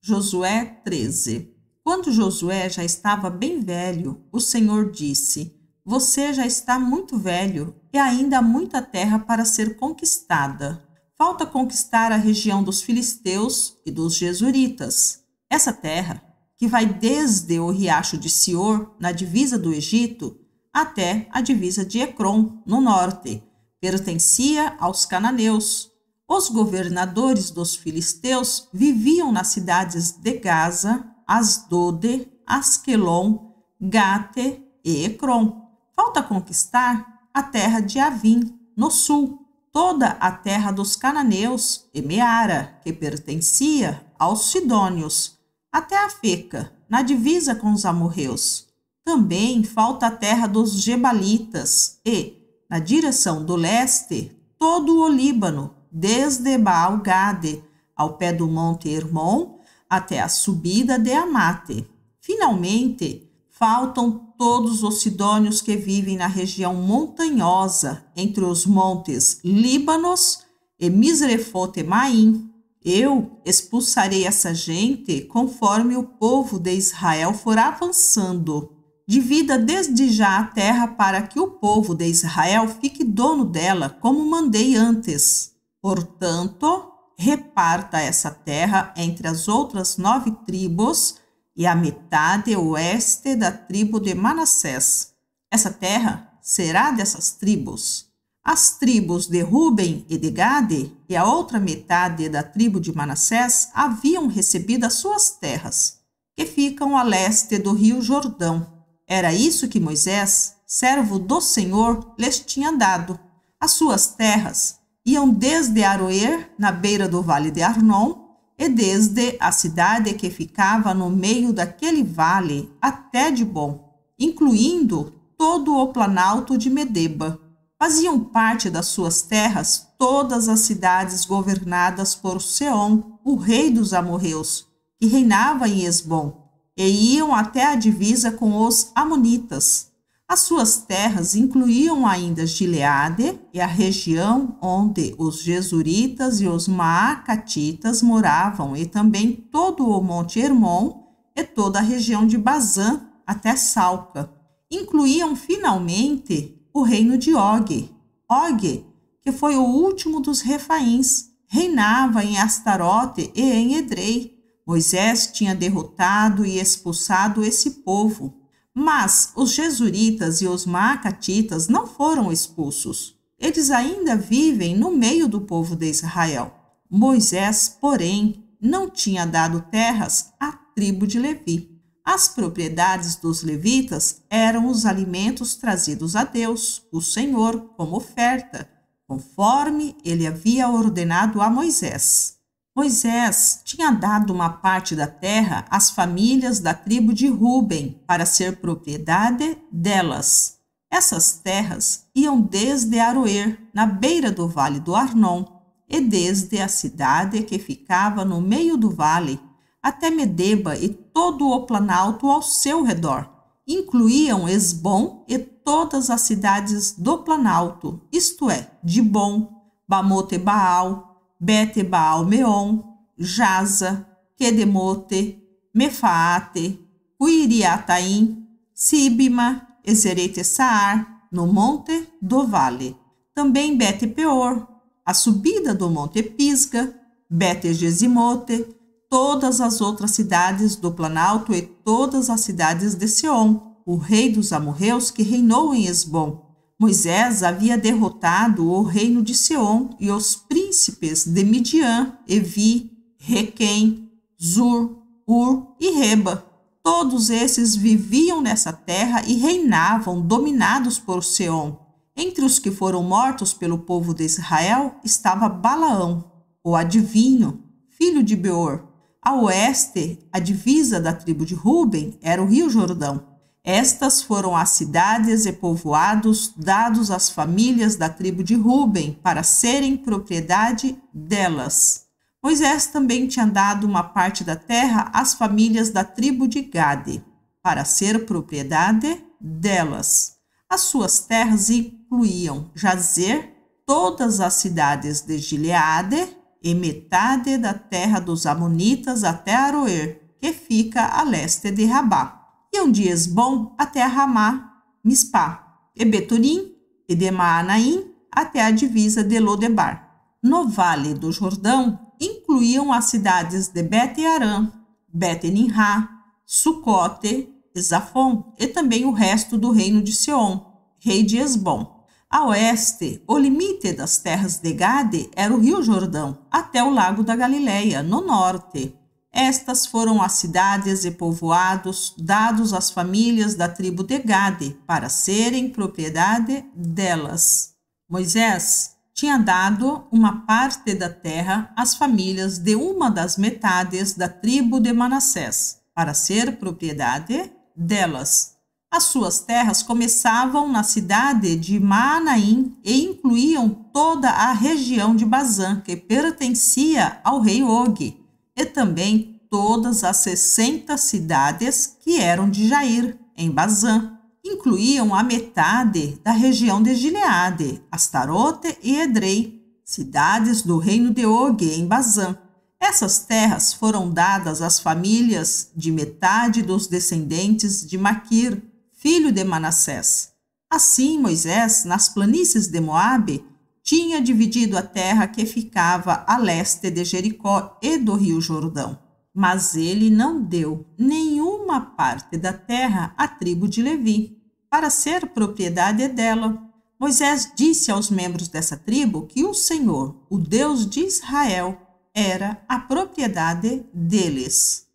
Josué 13. Quando Josué já estava bem velho, o Senhor disse: Você já está muito velho e ainda há muita terra para ser conquistada. Falta conquistar a região dos filisteus e dos gesuritas. Essa terra, que vai desde o riacho de Sior, na divisa do Egito, até a divisa de Ecrom, no norte, pertencia aos cananeus. Os governadores dos filisteus viviam nas cidades de Gaza, Asdode, Asquelon, Gate e Ecrom. Falta conquistar a terra de Avim, no sul, toda a terra dos cananeus e Meara, que pertencia aos sidônios, até a Feca, na divisa com os amorreus. Também falta a terra dos gebalitas e, na direção do leste, todo o Líbano, desde Baal-Gade, ao pé do monte Hermon, até a subida de Amate. Finalmente, faltam todos os sidônios que vivem na região montanhosa, entre os montes Líbanos e Misrefote-Maim. Eu expulsarei essa gente conforme o povo de Israel for avançando. Divida desde já a terra para que o povo de Israel fique dono dela, como mandei antes. Portanto, reparta essa terra entre as outras 9 tribos e a metade oeste da tribo de Manassés. Essa terra será dessas tribos. As tribos de Ruben e de Gade e a outra metade da tribo de Manassés haviam recebido as suas terras, que ficam a leste do rio Jordão. Era isso que Moisés, servo do Senhor, lhes tinha dado. As suas terras iam desde Aroer, na beira do vale de Arnon, e desde a cidade que ficava no meio daquele vale até Dibon, incluindo todo o planalto de Medeba. Faziam parte das suas terras todas as cidades governadas por Seom, o rei dos amorreus, que reinava em Esbom, e iam até a divisa com os amonitas. As suas terras incluíam ainda Gileade e a região onde os gesuritas e os maacatitas moravam, e também todo o monte Hermon e toda a região de Bazã até Salca. Incluíam finalmente o reino de Og. Og, que foi o último dos Refaíns, reinava em Astarote e em Edrei. Moisés tinha derrotado e expulsado esse povo. Mas os gesuritas e os maacatitas não foram expulsos. Eles ainda vivem no meio do povo de Israel. Moisés, porém, não tinha dado terras à tribo de Levi. As propriedades dos levitas eram os alimentos trazidos a Deus, o Senhor, como oferta, conforme ele havia ordenado a Moisés. Moisés tinha dado uma parte da terra às famílias da tribo de Ruben para ser propriedade delas. Essas terras iam desde Aroer, na beira do vale do Arnon, e desde a cidade que ficava no meio do vale, até Medeba e todo o planalto ao seu redor. Incluíam Esbom e todas as cidades do planalto, isto é, Dibon, Bamote-Baal, Bete-Baal-Meon, Jaza, Quedemote, Mefaate, Uiriataim, Sibima, Ezerete-Saar, no monte do vale. Também Bete-Peor, a subida do monte Pisga, Bete-Gesimote, todas as outras cidades do planalto e todas as cidades de Seom, o rei dos amorreus que reinou em Esbom. Moisés havia derrotado o reino de Seom e os príncipes de Midian, Evi, Requém, Zur, Ur e Reba. Todos esses viviam nessa terra e reinavam, dominados por Seom. Entre os que foram mortos pelo povo de Israel estava Balaão, o adivinho, filho de Beor. A oeste, a divisa da tribo de Ruben era o rio Jordão. Estas foram as cidades e povoados dados às famílias da tribo de Ruben para serem propriedade delas. Moisés também tinha dado uma parte da terra às famílias da tribo de Gade, para ser propriedade delas. As suas terras incluíam Jazer, todas as cidades de Gileade e metade da terra dos amonitas até Aroer, que fica a leste de Rabá, e de Esbom até a Ramá, Mispá, e Beturim, e de Maanaim até a divisa de Lodebar. No vale do Jordão, incluíam as cidades de Bet-Arã, Bet-Ninrá, Sucote, Zafon e também o resto do reino de Seom, rei de Esbom. A oeste, o limite das terras de Gade era o rio Jordão, até o lago da Galileia, no norte. Estas foram as cidades e povoados dados às famílias da tribo de Gade para serem propriedade delas. Moisés tinha dado uma parte da terra às famílias de uma das metades da tribo de Manassés, para ser propriedade delas. As suas terras começavam na cidade de Maanaim e incluíam toda a região de Bazã, que pertencia ao rei Og, e também todas as 60 cidades que eram de Jair, em Bazã. Incluíam a metade da região de Gileade, Astarote e Edrei, cidades do reino de Og, em Bazã. Essas terras foram dadas às famílias de metade dos descendentes de Maquir, filho de Manassés. Assim, Moisés, nas planícies de Moabe, tinha dividido a terra que ficava a leste de Jericó e do rio Jordão. Mas ele não deu nenhuma parte da terra à tribo de Levi, para ser propriedade dela. Moisés disse aos membros dessa tribo que o Senhor, o Deus de Israel, era a propriedade deles.